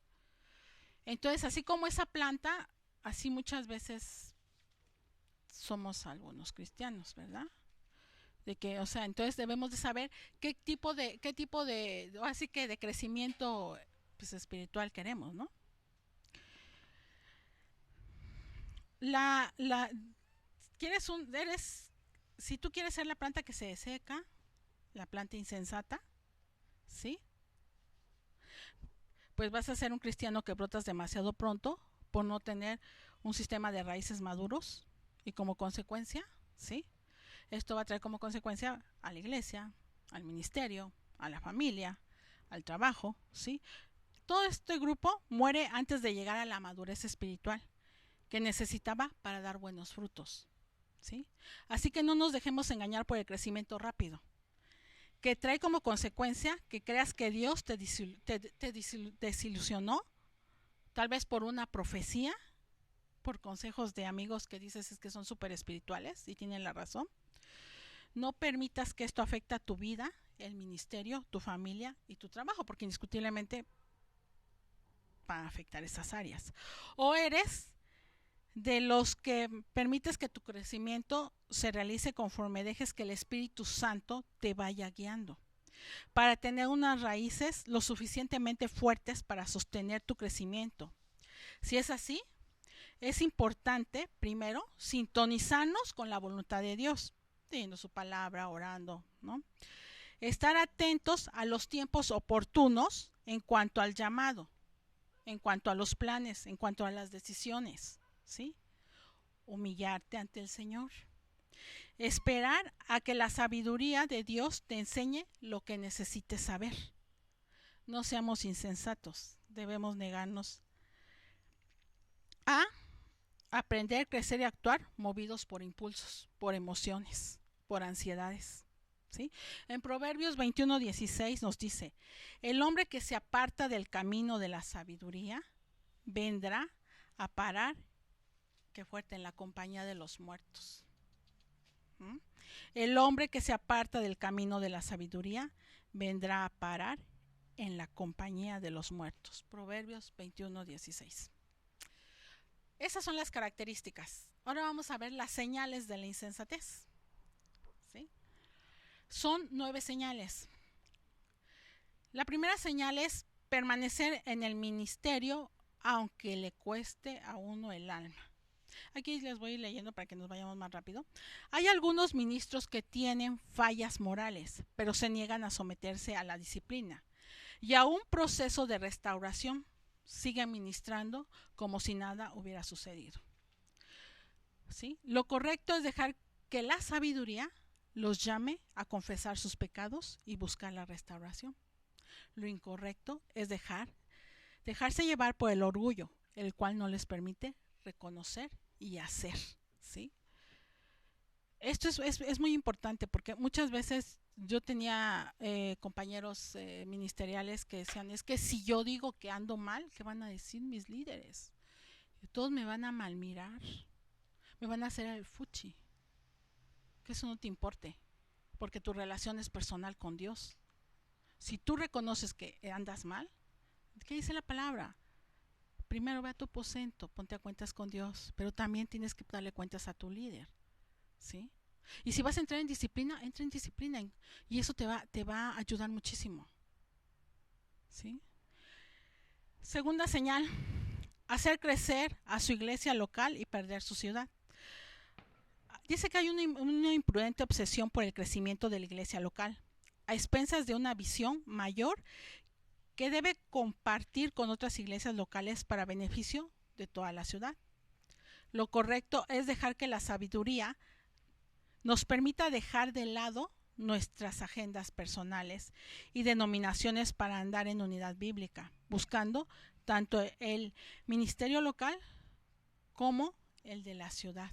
Entonces, así como esa planta, así muchas veces somos algunos cristianos, ¿verdad? De que, o sea, entonces debemos de saber qué tipo de así que de crecimiento, pues, espiritual queremos, ¿no? Si tú quieres ser la planta que se seca, la planta insensata, ¿sí? Pues vas a ser un cristiano que brotas demasiado pronto por no tener un sistema de raíces maduros, y como consecuencia, ¿sí? Esto va a traer como consecuencia a la iglesia, al ministerio, a la familia, al trabajo, ¿sí? Todo este grupo muere antes de llegar a la madurez espiritual que necesitaba para dar buenos frutos, ¿sí? Así que no nos dejemos engañar por el crecimiento rápido, que trae como consecuencia que creas que Dios te desilusionó, tal vez por una profecía, por consejos de amigos que dices es que son súper espirituales y tienen la razón. No permitas que esto afecte a tu vida, el ministerio, tu familia y tu trabajo, porque indiscutiblemente va a afectar esas áreas. O eres de los que permites que tu crecimiento se realice conforme dejes que el Espíritu Santo te vaya guiando, para tener unas raíces lo suficientemente fuertes para sostener tu crecimiento. Si es así, es importante, primero, sintonizarnos con la voluntad de Dios, leyendo su palabra, orando, ¿no? Estar atentos a los tiempos oportunos en cuanto al llamado, en cuanto a los planes, en cuanto a las decisiones, ¿sí? Humillarte ante el Señor. Esperar a que la sabiduría de Dios te enseñe lo que necesites saber. No seamos insensatos, debemos negarnos a aprender, crecer y actuar movidos por impulsos, por emociones, por ansiedades. ¿Sí? En Proverbios 21:16 nos dice: el hombre que se aparta del camino de la sabiduría vendrá a parar, qué fuerte, en la compañía de los muertos. ¿Mm? El hombre que se aparta del camino de la sabiduría vendrá a parar en la compañía de los muertos. Proverbios 21:16. Esas son las características. Ahora vamos a ver las señales de la insensatez. ¿Sí? Son 9 señales. La primera señal es permanecer en el ministerio aunque le cueste a uno el alma. Aquí les voy a ir leyendo para que nos vayamos más rápido. Hay algunos ministros que tienen fallas morales, pero se niegan a someterse a la disciplina y a un proceso de restauración. Siguen ministrando como si nada hubiera sucedido. ¿Sí? Lo correcto es dejar que la sabiduría los llame a confesar sus pecados y buscar la restauración. Lo incorrecto es dejarse llevar por el orgullo, el cual no les permite reconocer y hacer. ¿Sí? Esto es muy importante porque muchas veces yo tenía compañeros ministeriales que decían: es que si yo digo que ando mal, ¿qué van a decir mis líderes? Todos me van a malmirar, me van a hacer el fuchi. Que eso no te importe, porque tu relación es personal con Dios. Si tú reconoces que andas mal, ¿qué dice la palabra? Primero ve a tu aposento, ponte a cuentas con Dios, pero también tienes que darle cuentas a tu líder. ¿Sí? Y si vas a entrar en disciplina, entra en disciplina y eso te va a ayudar muchísimo. ¿Sí? Segunda señal: hacer crecer a su iglesia local y perder su ciudad. Dice que hay una imprudente obsesión por el crecimiento de la iglesia local, a expensas de una visión mayor que debe compartir con otras iglesias locales para beneficio de toda la ciudad. Lo correcto es dejar que la sabiduría nos permita dejar de lado nuestras agendas personales y denominaciones para andar en unidad bíblica, buscando tanto el ministerio local como el de la ciudad.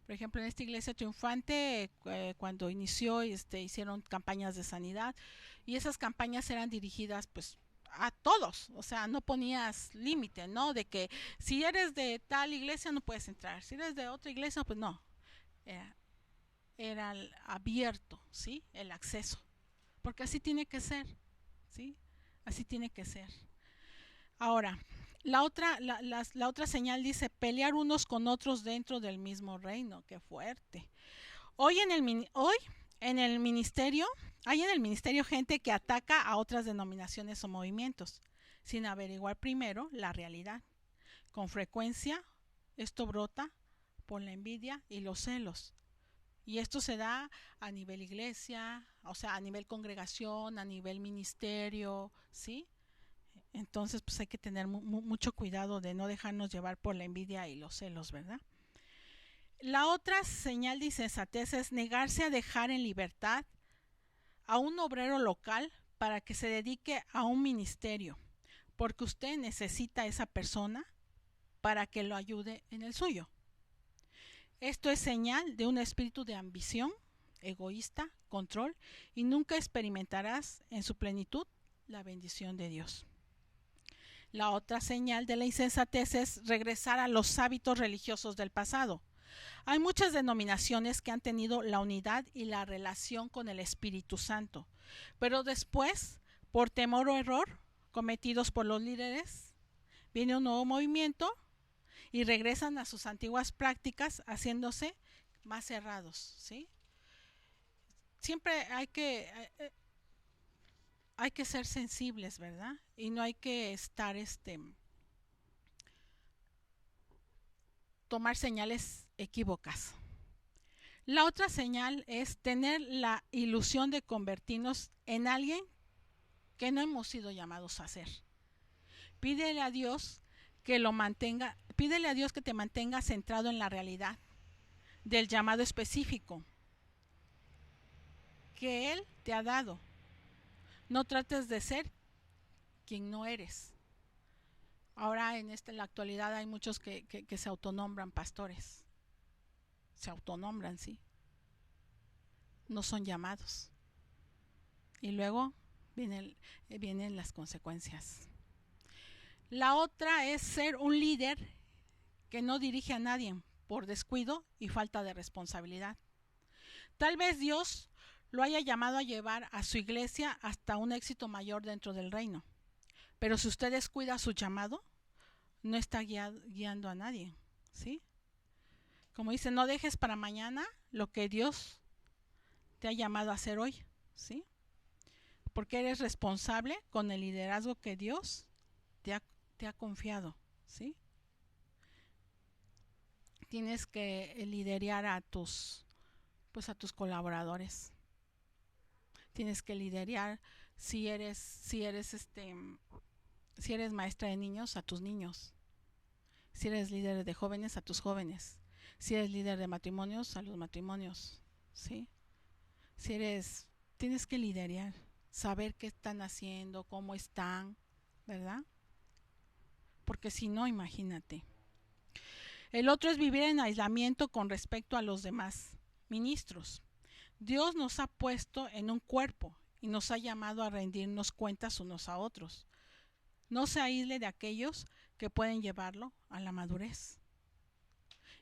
Por ejemplo, en esta iglesia triunfante, cuando inició, hicieron campañas de sanidad y esas campañas eran dirigidas pues a todos, o sea, no ponías límite, ¿no? De que si eres de tal iglesia no puedes entrar, si eres de otra iglesia pues no. Era abierto, ¿sí? El acceso, porque así tiene que ser, ¿sí? Así tiene que ser. Ahora, la otra señal dice: pelear unos con otros dentro del mismo reino. Qué fuerte. Hoy en el ministerio, hay en el ministerio gente que ataca a otras denominaciones o movimientos sin averiguar primero la realidad. Con frecuencia esto brota por la envidia y los celos. Y esto se da a nivel iglesia, o sea, a nivel congregación, a nivel ministerio, ¿sí? Entonces, pues hay que tener mucho cuidado de no dejarnos llevar por la envidia y los celos, ¿verdad? La otra señal de insensatez es negarse a dejar en libertad a un obrero local para que se dedique a un ministerio, porque usted necesita a esa persona para que lo ayude en el suyo. Esto es señal de un espíritu de ambición, egoísta, control, y nunca experimentarás en su plenitud la bendición de Dios. La otra señal de la insensatez es regresar a los hábitos religiosos del pasado. Hay muchas denominaciones que han tenido la unidad y la relación con el Espíritu Santo, pero después, por temor o error cometidos por los líderes, viene un nuevo movimiento y regresan a sus antiguas prácticas haciéndose más cerrados, ¿sí? Siempre hay que ser sensibles, ¿verdad? Y no hay que estar tomar señales equívocas. La otra señal es tener la ilusión de convertirnos en alguien que no hemos sido llamados a ser. Pídele a Dios pídele a Dios que te mantenga centrado en la realidad del llamado específico que Él te ha dado. No trates de ser quien no eres. Ahora en la actualidad hay muchos que se autonombran pastores. Se autonombran, sí. No son llamados. Y luego vienen las consecuencias. La otra es ser un líder que no dirige a nadie por descuido y falta de responsabilidad. Tal vez Dios lo haya llamado a llevar a su iglesia hasta un éxito mayor dentro del reino. Pero si usted descuida su llamado, no está guiando a nadie, ¿sí? Como dice, no dejes para mañana lo que Dios te ha llamado a hacer hoy, ¿sí? Porque eres responsable con el liderazgo que Dios te ha confiado, ¿sí? Tienes que liderar a tus colaboradores. Tienes que liderar si eres maestra de niños, a tus niños. Si eres líder de jóvenes, a tus jóvenes. Si eres líder de matrimonios, a los matrimonios, ¿sí? Tienes que liderar, saber qué están haciendo, cómo están, ¿verdad? Porque si no, imagínate. El otro es vivir en aislamiento con respecto a los demás ministros. Dios nos ha puesto en un cuerpo y nos ha llamado a rendirnos cuentas unos a otros. No se aísle de aquellos que pueden llevarlo a la madurez.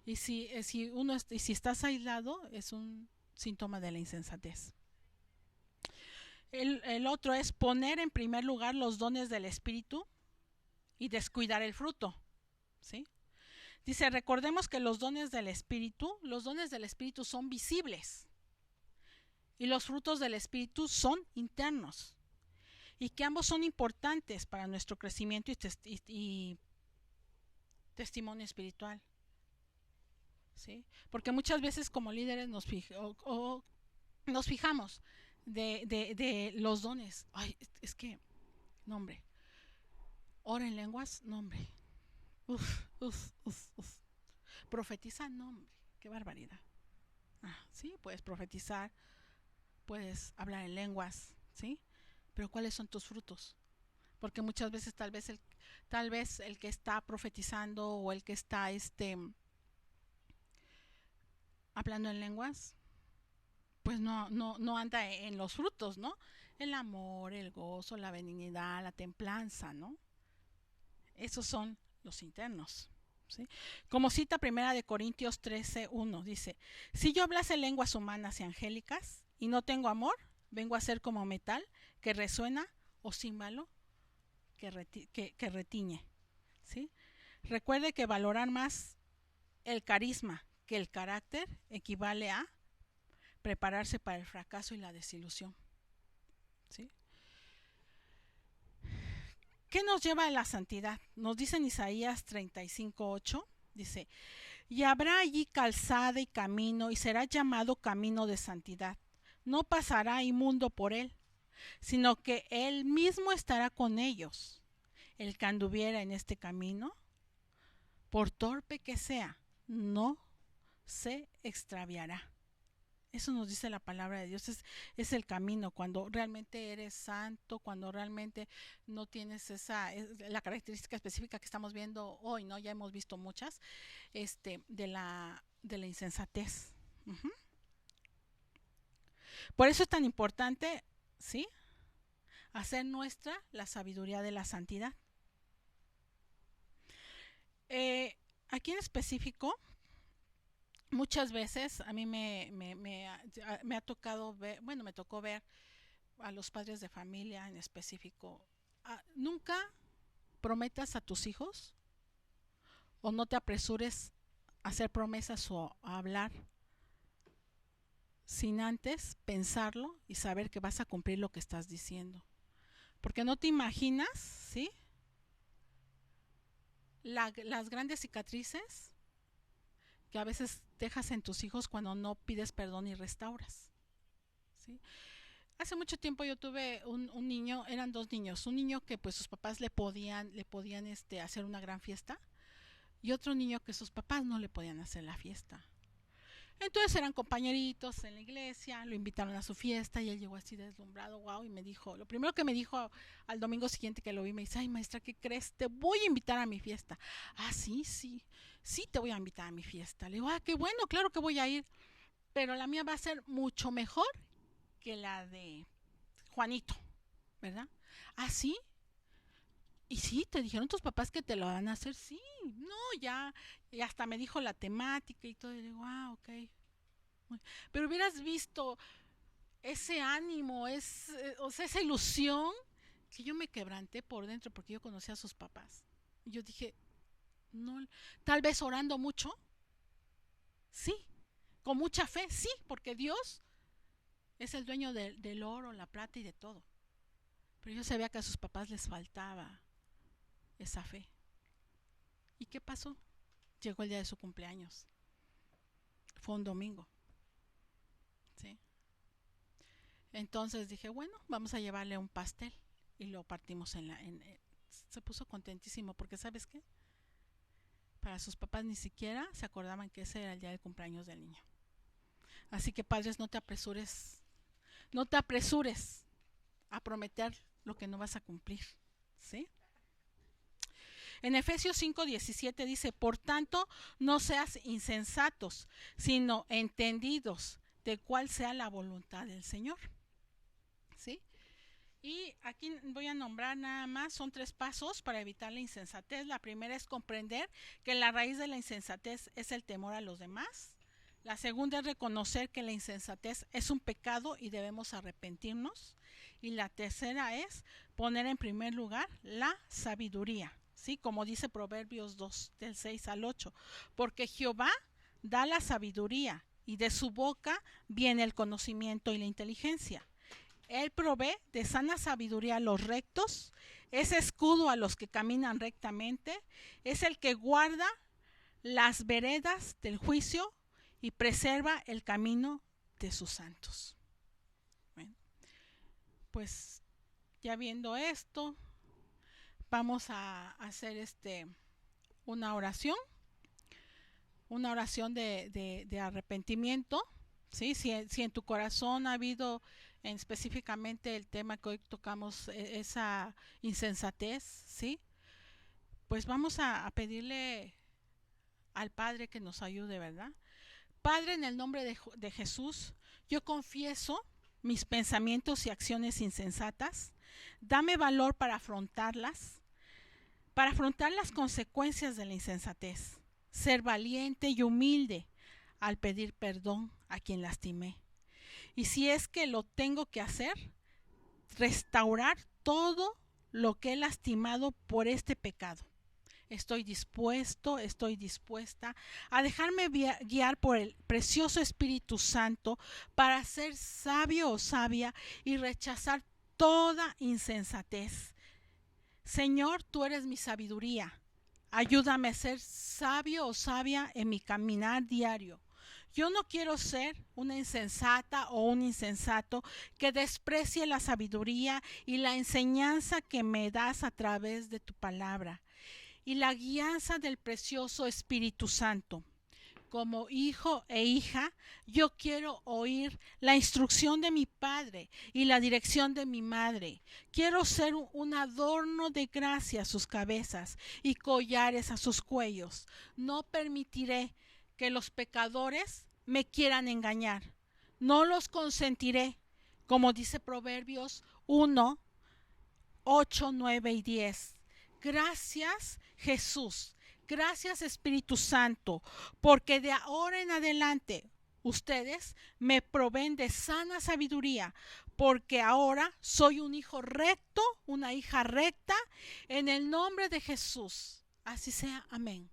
Y si estás aislado, es un síntoma de la insensatez. El otro es poner en primer lugar los dones del Espíritu y descuidar el fruto, ¿sí? Dice, recordemos que los dones del Espíritu son visibles y los frutos del Espíritu son internos, y que ambos son importantes para nuestro crecimiento y testimonio espiritual, ¿sí? Porque muchas veces como líderes nos fijamos de los dones. Ay, es que, no hombre, ora en lenguas, no hombre, profetiza, no hombre, qué barbaridad. Sí, puedes profetizar, puedes hablar en lenguas, ¿sí? Pero ¿cuáles son tus frutos? Porque muchas veces tal vez el que está profetizando o el que está hablando en lenguas, pues no anda en los frutos, ¿no? El amor, el gozo, la benignidad, la templanza, ¿no? Esos son los internos, ¿sí? Como cita primera de Corintios 13:1, dice, si yo hablase lenguas humanas y angélicas y no tengo amor, vengo a ser como metal que resuena o címbalo que retiñe, ¿sí? Recuerde que valorar más el carisma que el carácter equivale a prepararse para el fracaso y la desilusión, ¿sí? ¿Qué nos lleva a la santidad? Nos dice en Isaías 35:8, dice, y habrá allí calzada y camino, y será llamado camino de santidad. No pasará inmundo por él, sino que él mismo estará con ellos. El que anduviera en este camino, por torpe que sea, no se extraviará. Eso nos dice la palabra de Dios, es el camino, cuando realmente eres santo, cuando realmente no tienes la característica específica que estamos viendo hoy, ¿no? Ya hemos visto muchas, de la insensatez. Uh-huh. Por eso es tan importante, ¿sí?, hacer nuestra la sabiduría de la santidad. Aquí en específico, muchas veces a mí me ha tocado ver, bueno, me tocó ver a los padres de familia en específico. Nunca prometas a tus hijos o no te apresures a hacer promesas o a hablar sin antes pensarlo y saber que vas a cumplir lo que estás diciendo. Porque no te imaginas, ¿sí? Las grandes cicatrices que a veces dejas en tus hijos cuando no pides perdón y restauras, ¿sí? Hace mucho tiempo yo tuve un niño, eran dos niños, un niño que pues sus papás le podían hacer una gran fiesta, y otro niño que sus papás no le podían hacer la fiesta. Entonces eran compañeritos en la iglesia, lo invitaron a su fiesta y él llegó así deslumbrado, wow, y me dijo, lo primero que me dijo al domingo siguiente que lo vi, me dice, ay maestra, ¿qué crees? Te voy a invitar a mi fiesta. Ah, sí, te voy a invitar a mi fiesta. Le digo, ah, qué bueno, claro que voy a ir, pero la mía va a ser mucho mejor que la de Juanito, ¿verdad? Ah, sí. Y sí, te dijeron tus papás que te lo van a hacer, sí, no, ya, y hasta me dijo la temática y todo, y digo, ah, ok. Pero hubieras visto ese ánimo, o sea, esa ilusión, que yo me quebranté por dentro porque yo conocía a sus papás. Y yo dije, no, tal vez orando mucho, sí, con mucha fe, sí, porque Dios es el dueño del oro, la plata y de todo. Pero yo sabía que a sus papás les faltaba esa fe. ¿Y qué pasó? Llegó el día de su cumpleaños. Fue un domingo. ¿Sí? Entonces dije, bueno, vamos a llevarle un pastel. Y lo partimos se puso contentísimo porque, ¿sabes qué? Para sus papás ni siquiera se acordaban que ese era el día del cumpleaños del niño. Así que, padres, no te apresures. No te apresures a prometer lo que no vas a cumplir. ¿Sí? En Efesios 5:17 dice, por tanto, no seas insensatos, sino entendidos de cuál sea la voluntad del Señor. ¿Sí? Y aquí voy a nombrar nada más, son 3 pasos para evitar la insensatez. La primera es comprender que la raíz de la insensatez es el temor a los demás. La segunda es reconocer que la insensatez es un pecado y debemos arrepentirnos. Y la tercera es poner en primer lugar la sabiduría. ¿Sí? Como dice Proverbios 2, del 6 al 8. Porque Jehová da la sabiduría y de su boca viene el conocimiento y la inteligencia. Él provee de sana sabiduría a los rectos, es escudo a los que caminan rectamente, es el que guarda las veredas del juicio y preserva el camino de sus santos. Bueno, pues ya viendo esto, vamos a hacer una oración de arrepentimiento. ¿Sí? Si en tu corazón ha habido específicamente el tema que hoy tocamos, esa insensatez, ¿sí? Pues vamos a pedirle al Padre que nos ayude, ¿verdad? Padre, en el nombre de Jesús, yo confieso mis pensamientos y acciones insensatas. Dame valor para afrontar las consecuencias de la insensatez. Ser valiente y humilde al pedir perdón a quien lastimé. Y si es que lo tengo que hacer, restaurar todo lo que he lastimado por este pecado. Estoy dispuesta a dejarme guiar por el precioso Espíritu Santo para ser sabio o sabia y rechazar toda insensatez. Señor, tú eres mi sabiduría. Ayúdame a ser sabio o sabia en mi caminar diario. Yo no quiero ser una insensata o un insensato que desprecie la sabiduría y la enseñanza que me das a través de tu palabra y la guianza del precioso Espíritu Santo. Como hijo e hija, yo quiero oír la instrucción de mi padre y la dirección de mi madre. Quiero ser un adorno de gracia a sus cabezas y collares a sus cuellos. No permitiré que los pecadores me quieran engañar. No los consentiré, como dice Proverbios 1, 8, 9 y 10. Gracias, Jesús. Gracias, Espíritu Santo, porque de ahora en adelante ustedes me proveen de sana sabiduría, porque ahora soy un hijo recto, una hija recta, en el nombre de Jesús. Así sea, amén.